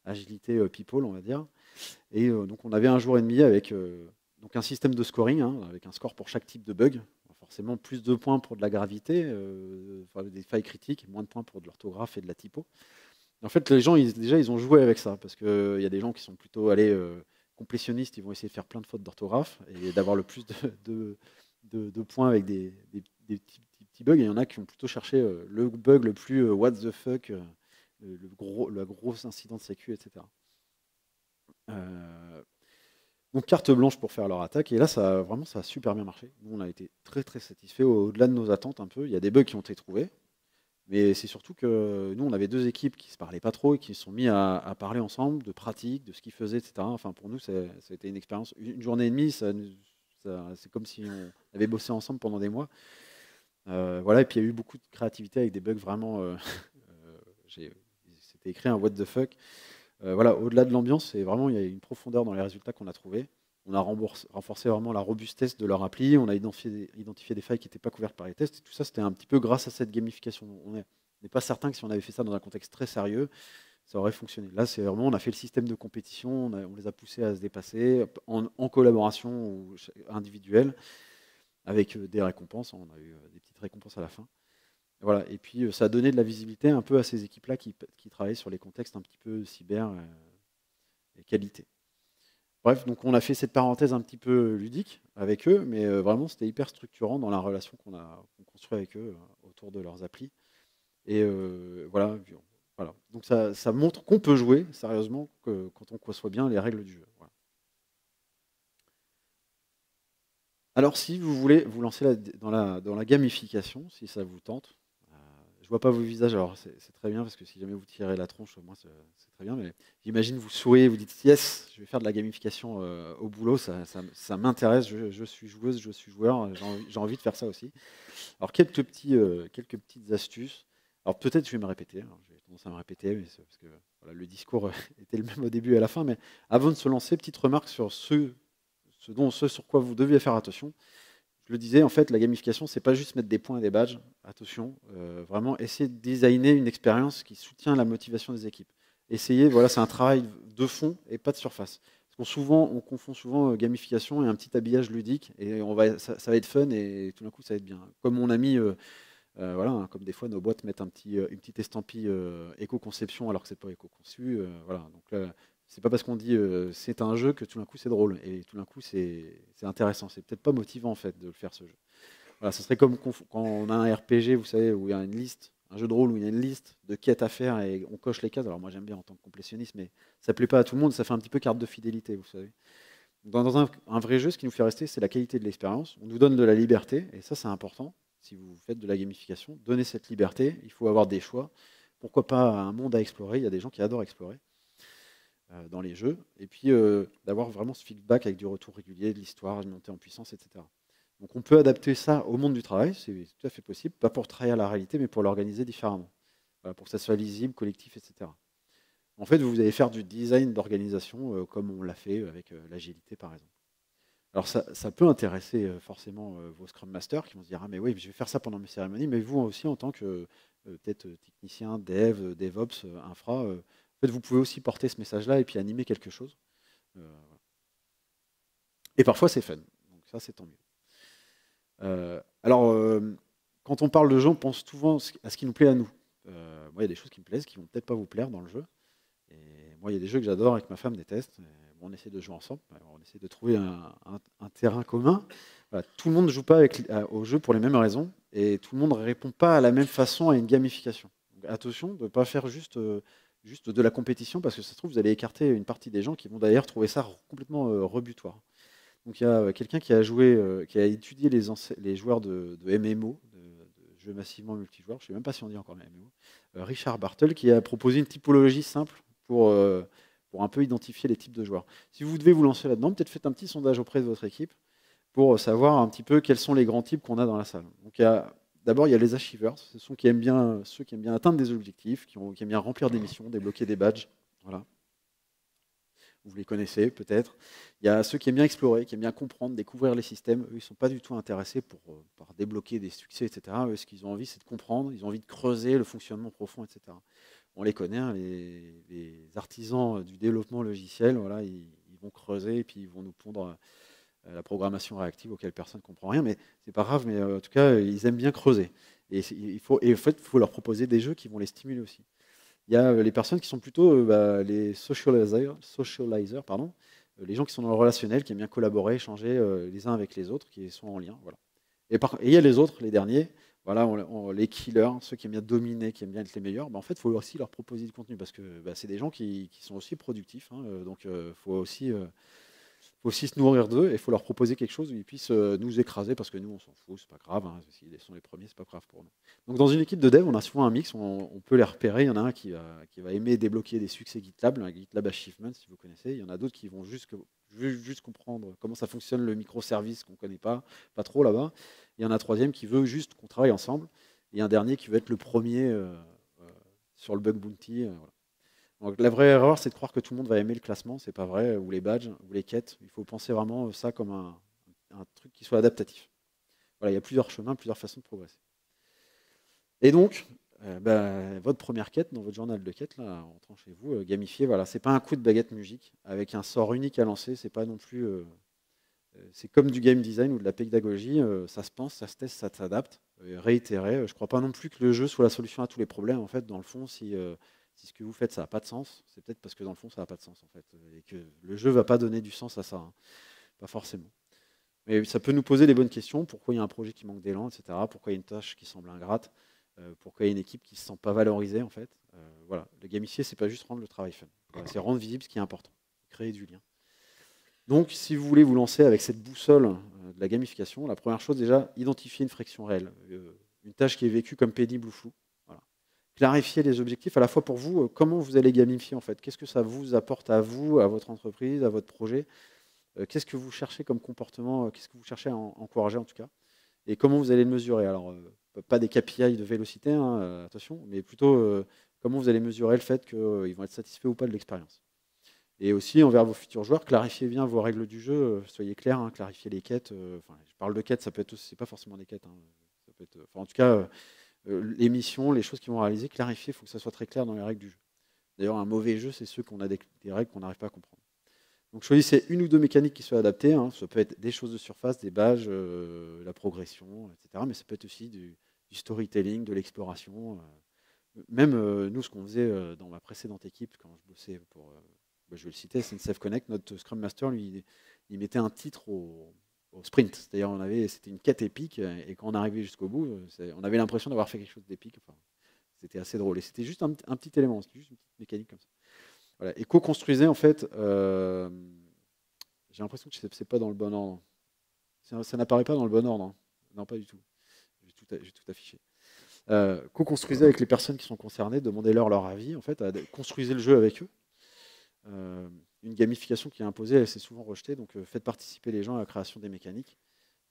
agilité people, on va dire. Et donc on avait un jour et demi avec donc un système de scoring, hein, avec un score pour chaque type de bug. Forcément, plus de points pour de la gravité, des failles critiques, moins de points pour de l'orthographe et de la typo. En fait, les gens, déjà, ils ont joué avec ça, parce qu'il y a des gens qui sont plutôt allés complétionnistes, ils vont essayer de faire plein de fautes d'orthographe et d'avoir le plus de points avec des petits bugs. Et il y en a qui ont plutôt cherché le bug le plus what the fuck, la grosse incident de sécu, etc. Donc carte blanche pour faire leur attaque. Et là, ça a super bien marché. Nous, on a été très très satisfaits, au-delà de nos attentes un peu. Il y a des bugs qui ont été trouvés. Mais c'est surtout que nous, on avait 2 équipes qui ne se parlaient pas trop et qui se sont mis à parler ensemble de pratiques, de ce qu'ils faisaient, etc. Enfin, pour nous, ça a été une expérience. Une journée et demie, c'est comme si on avait bossé ensemble pendant des mois. Voilà, et puis il y a eu beaucoup de créativité avec des bugs vraiment. C'était écrit un what the fuck. Voilà, au-delà de l'ambiance, il y a une profondeur dans les résultats qu'on a trouvés. On a renforcé vraiment la robustesse de leur appli. On a identifié des failles qui n'étaient pas couvertes par les tests. Et tout ça, c'était un petit peu grâce à cette gamification. On n'est pas certain que si on avait fait ça dans un contexte très sérieux, ça aurait fonctionné. Là, c'est vraiment, on a fait le système de compétition, on les a poussés à se dépasser en collaboration ou individuelle, avec des récompenses. On a eu des petites récompenses à la fin. Voilà. Et puis, ça a donné de la visibilité un peu à ces équipes-là qui travaillent sur les contextes un petit peu cyber et qualité. Bref, donc on a fait cette parenthèse un petit peu ludique avec eux, mais vraiment c'était hyper structurant dans la relation qu'on construit avec eux autour de leurs applis. Et voilà. Donc ça montre qu'on peut jouer sérieusement quand on conçoit bien les règles du jeu. Voilà. Alors si vous voulez vous lancer dans la gamification, si ça vous tente, je vois pas vos visages, alors c'est très bien parce que si jamais vous tirez la tronche, moi c'est très bien, mais j'imagine vous souriez, vous dites yes, je vais faire de la gamification au boulot, ça m'intéresse, je suis joueuse, je suis joueur, j'ai envie de faire ça aussi. Alors quelques petites astuces. Alors peut-être je vais me répéter, hein, j'ai tendance à me répéter, mais c'est parce que voilà, le discours était le même au début et à la fin, mais avant de se lancer, petite remarque sur ce sur quoi vous deviez faire attention. Je le disais, en fait, la gamification, c'est pas juste mettre des points et des badges. Attention, vraiment, essayer de designer une expérience qui soutient la motivation des équipes. Essayez, voilà, c'est un travail de fond et pas de surface. Parce on confond souvent gamification et un petit habillage ludique, et ça va être fun et tout d'un coup, ça va être bien. Comme mon ami, voilà, hein, comme des fois nos boîtes mettent une petite estampille éco-conception alors que c'est pas éco-conçu. Voilà, donc là, c'est pas parce qu'on dit c'est un jeu que tout d'un coup c'est drôle et tout d'un coup c'est intéressant. C'est peut-être pas motivant en fait de le faire ce jeu. Voilà, ça serait comme quand on a un RPG, vous savez, où il y a une liste, un jeu de rôle où il y a une liste de quêtes à faire et on coche les cases. Alors moi j'aime bien en tant que complétionniste, mais ça plaît pas à tout le monde. Ça fait un petit peu carte de fidélité, vous savez. Dans un vrai jeu, ce qui nous fait rester, c'est la qualité de l'expérience. On nous donne de la liberté et ça c'est important. Si vous faites de la gamification, donnez cette liberté. Il faut avoir des choix. Pourquoi pas un monde à explorer? Il y a des gens qui adorent explorer dans les jeux, et puis d'avoir vraiment ce feedback avec du retour régulier de l'histoire, une montée en puissance, etc. Donc on peut adapter ça au monde du travail, c'est tout à fait possible, pas pour travailler à la réalité, mais pour l'organiser différemment, voilà, pour que ça soit lisible, collectif, etc. En fait, vous allez faire du design d'organisation comme on l'a fait avec l'agilité, par exemple. Alors ça peut intéresser forcément vos Scrum Masters qui vont se dire « Ah mais oui, je vais faire ça pendant mes cérémonies », mais vous aussi en tant que peut-être technicien, dev, DevOps, infra, en fait, vous pouvez aussi porter ce message-là et puis animer quelque chose. Et parfois, c'est fun. Donc ça, c'est tant mieux. Alors, quand on parle de jeu, on pense souvent à ce qui nous plaît à nous. Moi, il y a des choses qui me plaisent, qui vont peut-être pas vous plaire dans le jeu. Et moi, il y a des jeux que j'adore et que ma femme déteste. On essaie de jouer ensemble. On essaie de trouver un terrain commun. Voilà, tout le monde ne joue pas au jeu pour les mêmes raisons. Et tout le monde ne répond pas à la même façon à une gamification. Donc, attention de ne pas faire juste de la compétition, parce que ça se trouve, vous allez écarter une partie des gens qui vont d'ailleurs trouver ça complètement rebutoire. Donc il y a quelqu'un qui a joué, qui a étudié les joueurs de MMO, de jeux massivement multijoueurs, je ne sais même pas si on dit encore MMO, Richard Bartle, qui a proposé une typologie simple pour un peu identifier les types de joueurs. Si vous devez vous lancer là-dedans, peut-être faites un petit sondage auprès de votre équipe pour savoir un petit peu quels sont les grands types qu'on a dans la salle. Donc d'abord, il y a les achievers, ce sont ceux qui aiment bien atteindre des objectifs, qui aiment bien remplir des missions, débloquer des badges. Voilà. Vous les connaissez peut-être. Il y a ceux qui aiment bien explorer, qui aiment bien comprendre, découvrir les systèmes. Eux, ils ne sont pas du tout intéressés par débloquer des succès, etc. Eux, ce qu'ils ont envie, c'est de comprendre. Ils ont envie de creuser le fonctionnement profond, etc. On les connaît, hein, les artisans du développement logiciel. Voilà, ils vont creuser et puis ils vont nous pondre la programmation réactive auquel personne ne comprend rien. Mais c'est pas grave. Mais en tout cas, ils aiment bien creuser. Et en fait, il faut leur proposer des jeux qui vont les stimuler aussi. Il y a les personnes qui sont plutôt les socializers, pardon, les gens qui sont dans le relationnel, qui aiment bien collaborer, échanger les uns avec les autres, qui sont en lien. Voilà. Et il y a les autres, les derniers, voilà, les killers, ceux qui aiment bien dominer, qui aiment bien être les meilleurs. En fait, il faut aussi leur proposer du contenu parce que c'est des gens qui sont aussi productifs. Hein, donc, il faut aussi se nourrir d'eux et il faut leur proposer quelque chose où ils puissent nous écraser parce que nous, on s'en fout, c'est pas grave. Hein, s'ils sont les premiers, c'est pas grave pour nous. Donc, dans une équipe de dev, on a souvent un mix, on peut les repérer. Il y en a un qui va aimer débloquer des succès GitLab, un GitLab Achievement, si vous connaissez. Il y en a d'autres qui vont juste comprendre comment ça fonctionne le microservice qu'on ne connaît pas trop là-bas. Il y en a un troisième qui veut juste qu'on travaille ensemble. Et un dernier qui veut être le premier sur le bug bounty. Voilà. Donc, la vraie erreur, c'est de croire que tout le monde va aimer le classement, c'est pas vrai, ou les badges, ou les quêtes. Il faut penser vraiment ça comme un truc qui soit adaptatif. Voilà, il y a plusieurs chemins, plusieurs façons de progresser. Et donc, votre première quête dans votre journal de quête, là, en rentrant chez vous, gamifié, voilà, c'est pas un coup de baguette magique avec un sort unique à lancer, c'est pas non plus. C'est comme du game design ou de la pédagogie, ça se pense, ça se teste, ça s'adapte, réitérer. Je crois pas non plus que le jeu soit la solution à tous les problèmes. En fait, dans le fond, si ce que vous faites, ça n'a pas de sens, c'est peut-être parce que dans le fond, ça n'a pas de sens, en fait. Et que le jeu ne va pas donner du sens à ça. Hein. Pas forcément. Mais ça peut nous poser les bonnes questions. Pourquoi il y a un projet qui manque d'élan, etc. Pourquoi il y a une tâche qui semble ingrate. Pourquoi il y a une équipe qui ne se sent pas valorisée, en fait. Voilà. Le gamifier, c'est pas juste rendre le travail fun. Voilà, c'est rendre visible ce qui est important. Créer du lien. Donc, si vous voulez vous lancer avec cette boussole de la gamification, la première chose, déjà, identifier une friction réelle. Une tâche qui est vécue comme pénible ou floue. Clarifier les objectifs à la fois pour vous, comment vous allez gamifier en fait, qu'est-ce que ça vous apporte à vous, à votre entreprise, à votre projet, qu'est-ce que vous cherchez comme comportement, qu'est-ce que vous cherchez à encourager en tout cas, et comment vous allez le mesurer. Alors, pas des KPI de vélocité, hein, attention, mais plutôt comment vous allez mesurer le fait qu'ils vont être satisfaits ou pas de l'expérience. Et aussi, envers vos futurs joueurs, clarifiez bien vos règles du jeu, soyez clairs, hein, clarifiez les quêtes. Je parle de quêtes, ça peut être aussi, c'est pas forcément des quêtes, hein, ça peut être, en tout cas, les missions, les choses qu'ils vont réaliser, clarifier, il faut que ça soit très clair dans les règles du jeu. D'ailleurs, un mauvais jeu, c'est ceux qu'on a des règles qu'on n'arrive pas à comprendre. Donc choisissez une ou deux mécaniques qui soient adaptées. Hein. Ça peut être des choses de surface, des badges, la progression, etc. Mais ça peut être aussi du storytelling, de l'exploration. Même nous, ce qu'on faisait dans ma précédente équipe, quand je bossais pour, je vais le citer, SNCF Connect, notre Scrum Master, lui, il mettait un titre au sprint. C'est-à-dire, c'était une quête épique, et quand on arrivait jusqu'au bout, on avait l'impression d'avoir fait quelque chose d'épique. Enfin, c'était assez drôle. Et c'était juste un petit élément, c'était juste une petite mécanique comme ça. Voilà. Et co-construisez, en fait, j'ai l'impression que c'est pas dans le bon ordre. Ça n'apparaît pas dans le bon ordre. Hein. Non, pas du tout. Je vais tout afficher. Co-construisez avec les personnes qui sont concernées, demandez-leur leur avis, en fait, construisez le jeu avec eux. Une gamification qui est imposée, elle s'est souvent rejetée, donc faites participer les gens à la création des mécaniques,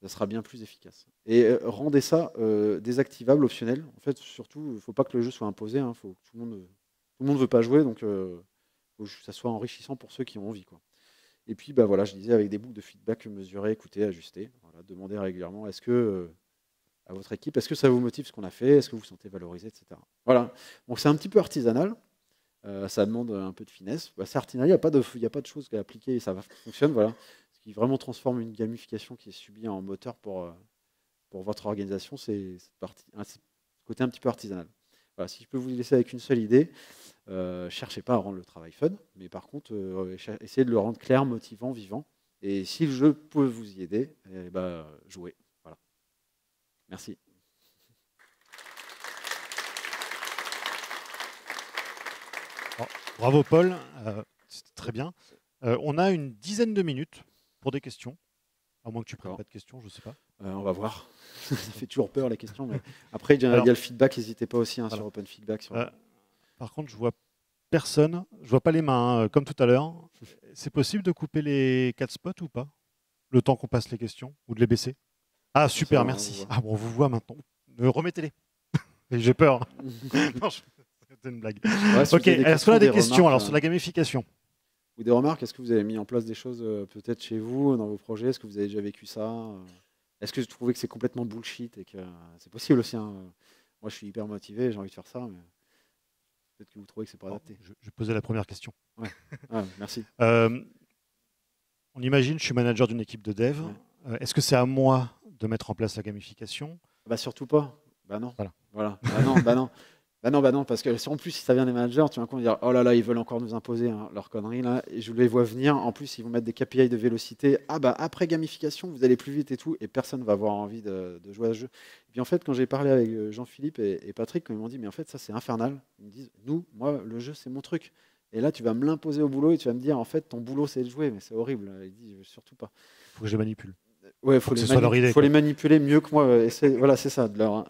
ça sera bien plus efficace. Et rendez ça désactivable, optionnel. En fait, surtout, il ne faut pas que le jeu soit imposé, hein, tout le monde ne veut pas jouer, donc il faut que ça soit enrichissant pour ceux qui ont envie. Quoi. Et puis, voilà, je disais, avec des boucles de feedback mesurées, écoutées, ajustées, voilà, demandez régulièrement, est-ce que, à votre équipe, est-ce que ça vous motive ce qu'on a fait, est-ce que vous vous sentez valorisé, etc. Voilà, donc c'est un petit peu artisanal. Ça demande un peu de finesse. C'est artisanal, il n'y a pas de choses à appliquer et ça fonctionne. Voilà. Ce qui vraiment transforme une gamification qui est subie en moteur pour votre organisation, c'est ce côté un petit peu artisanal. Voilà, si je peux vous laisser avec une seule idée, cherchez pas à rendre le travail fun, mais par contre, essayez de le rendre clair, motivant, vivant. Et si le jeu peut vous y aider, jouez. Voilà. Merci. Bravo Paul, c'était très bien. On a une dizaine de minutes pour des questions, à moins que tu ne prennes pas de questions, je ne sais pas. On va voir. Ça fait toujours peur les questions. Mais après, il y a le feedback, n'hésitez pas aussi sur Open Feedback. Par contre, je vois personne, je vois pas les mains, comme tout à l'heure. C'est possible de couper les 4 spots ou pas? Le temps qu'on passe les questions, ou de les baisser? Ah super, merci. Ah bon, on vous voit maintenant. Remettez-les. J'ai peur. Non, c'était une blague. Ouais, ok, est-ce qu'on a des questions alors sur la gamification? ou des remarques? Est-ce que vous avez mis en place des choses peut-être chez vous, dans vos projets? Est-ce que vous avez déjà vécu ça? Est-ce que vous trouvez que c'est complètement bullshit et que c'est possible aussi, hein? Moi, je suis hyper motivé, j'ai envie de faire ça, mais peut-être que vous trouvez que c'est pas adapté. Je posais la première question. Ouais. Ah, merci. On imagine, je suis manager d'une équipe de dev. Ouais. Est-ce que c'est à moi de mettre en place la gamification? Bah surtout pas. Bah non. Voilà. Bah non, parce que en plus, si ça vient des managers, tu vas dire oh là là, ils veulent encore nous imposer leur connerie là, et je les vois venir. En plus, ils vont mettre des KPI de vélocité. Ah bah après gamification, vous allez plus vite et tout, et personne va avoir envie de jouer à ce jeu. Et puis en fait, quand j'ai parlé avec Jean-Philippe et Patrick, quand ils m'ont dit mais en fait ça c'est infernal, ils me disent moi le jeu c'est mon truc. Et là, tu vas me l'imposer au boulot et tu vas me dire en fait ton boulot c'est de jouer, mais c'est horrible. Ils disent surtout pas. Il faut que je les manipule. Ouais, il faut les manipuler mieux que moi. Voilà, c'est ça, de leur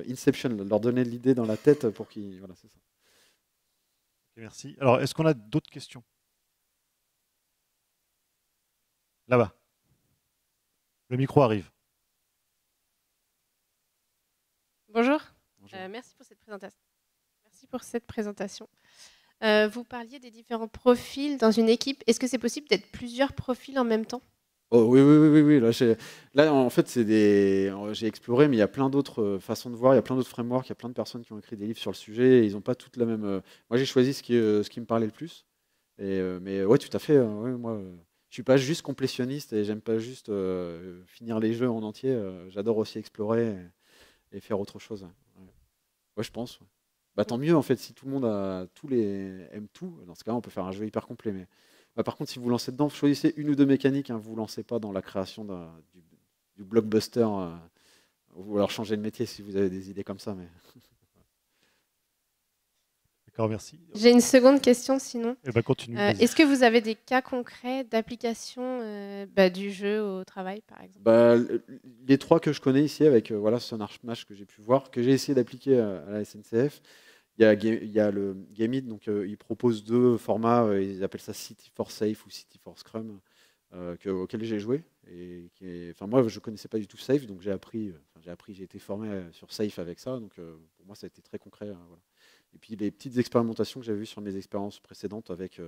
inception, de leur donner l'idée dans la tête pour qu'ils. Voilà, c'est ça. Okay, merci. Alors, est-ce qu'on a d'autres questions? Là-bas. Le micro arrive. Bonjour. Merci pour cette présentation. Vous parliez des différents profils dans une équipe. Est-ce que c'est possible d'être plusieurs profils en même temps? Oh, oui. Là, en fait, j'ai exploré, mais il y a plein d'autres façons de voir, il y a plein d'autres frameworks, il y a plein de personnes qui ont écrit des livres sur le sujet, et ils n'ont pas toutes la même. Moi, j'ai choisi ce qui me parlait le plus. Mais ouais, tout à fait. Moi, je suis pas juste complétionniste et j'aime pas juste finir les jeux en entier. J'adore aussi explorer et faire autre chose. Ouais, je pense. Bah, tant mieux, en fait, si tout le monde aime tout. Dans ce cas-là, on peut faire un jeu hyper complet. Mais par contre, si vous lancez dedans, choisissez une ou deux mécaniques. Vous ne lancez pas dans la création du blockbuster. Ou alors changer de métier si vous avez des idées comme ça. Mais... D'accord, merci. J'ai une seconde question sinon. Continue. Est-ce que vous avez des cas concrets d'application du jeu au travail, par exemple? Les trois que je connais ici, avec Sun Archmash que j'ai pu voir, que j'ai essayé d'appliquer à la SNCF. Il y a le Gameit, donc ils proposent deux formats, ils appellent ça City for Safe ou City for Scrum, auquel j'ai joué. Moi, je ne connaissais pas du tout Safe, donc j'ai été formé sur Safe avec ça, donc pour moi, ça a été très concret. Voilà. Et puis les petites expérimentations que j'avais vues sur mes expériences précédentes, avec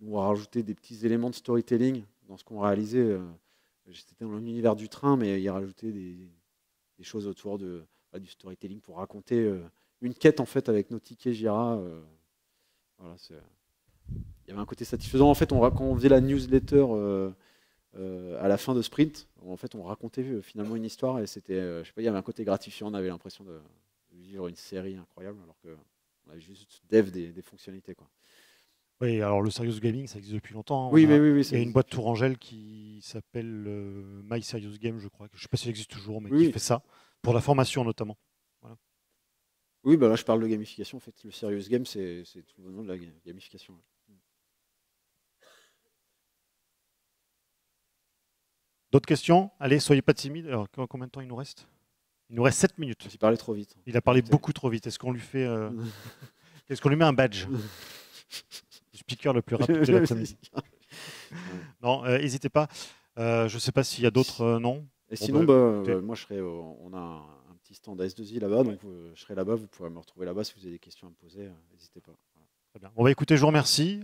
où on a rajouté des petits éléments de storytelling dans ce qu'on réalisait. J'étais dans l'univers du train, mais il a rajouté des choses autour du storytelling pour raconter une quête en fait avec nos tickets Jira. Voilà, il y avait un côté satisfaisant. En fait, quand on faisait la newsletter à la fin de sprint, en fait, on racontait finalement une histoire et c'était, je sais pas, il y avait un côté gratifiant. On avait l'impression de vivre une série incroyable, alors qu'on avait juste dev des fonctionnalités, quoi. Oui, alors le serious gaming, ça existe depuis longtemps. Oui, il y a une boîte Tourangelle qui s'appelle My Serious Game, je crois. Je ne sais pas si elle existe toujours, mais qui fait ça pour la formation notamment. Voilà. Oui, là je parle de gamification. En fait, le serious game, c'est tout le nom de la gamification. D'autres questions? Allez, soyez pas timides. Alors, combien de temps il nous reste? Il nous reste 7 minutes. Il parlait trop vite. Il a parlé beaucoup trop vite. Est-ce qu'on lui fait est-ce qu'on lui met un badge? Le speaker le plus rapide de l'après-midi. Non, n'hésitez pas. Je ne sais pas s'il y a d'autres noms. Et sinon, moi, on a un petit stand à S2I là-bas, donc je serai là-bas. Vous pourrez me retrouver là-bas si vous avez des questions à me poser. N'hésitez pas. Voilà. Très bien. Bon, écoutez, je vous remercie.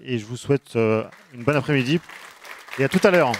Et je vous souhaite une bonne après-midi. Et à tout à l'heure.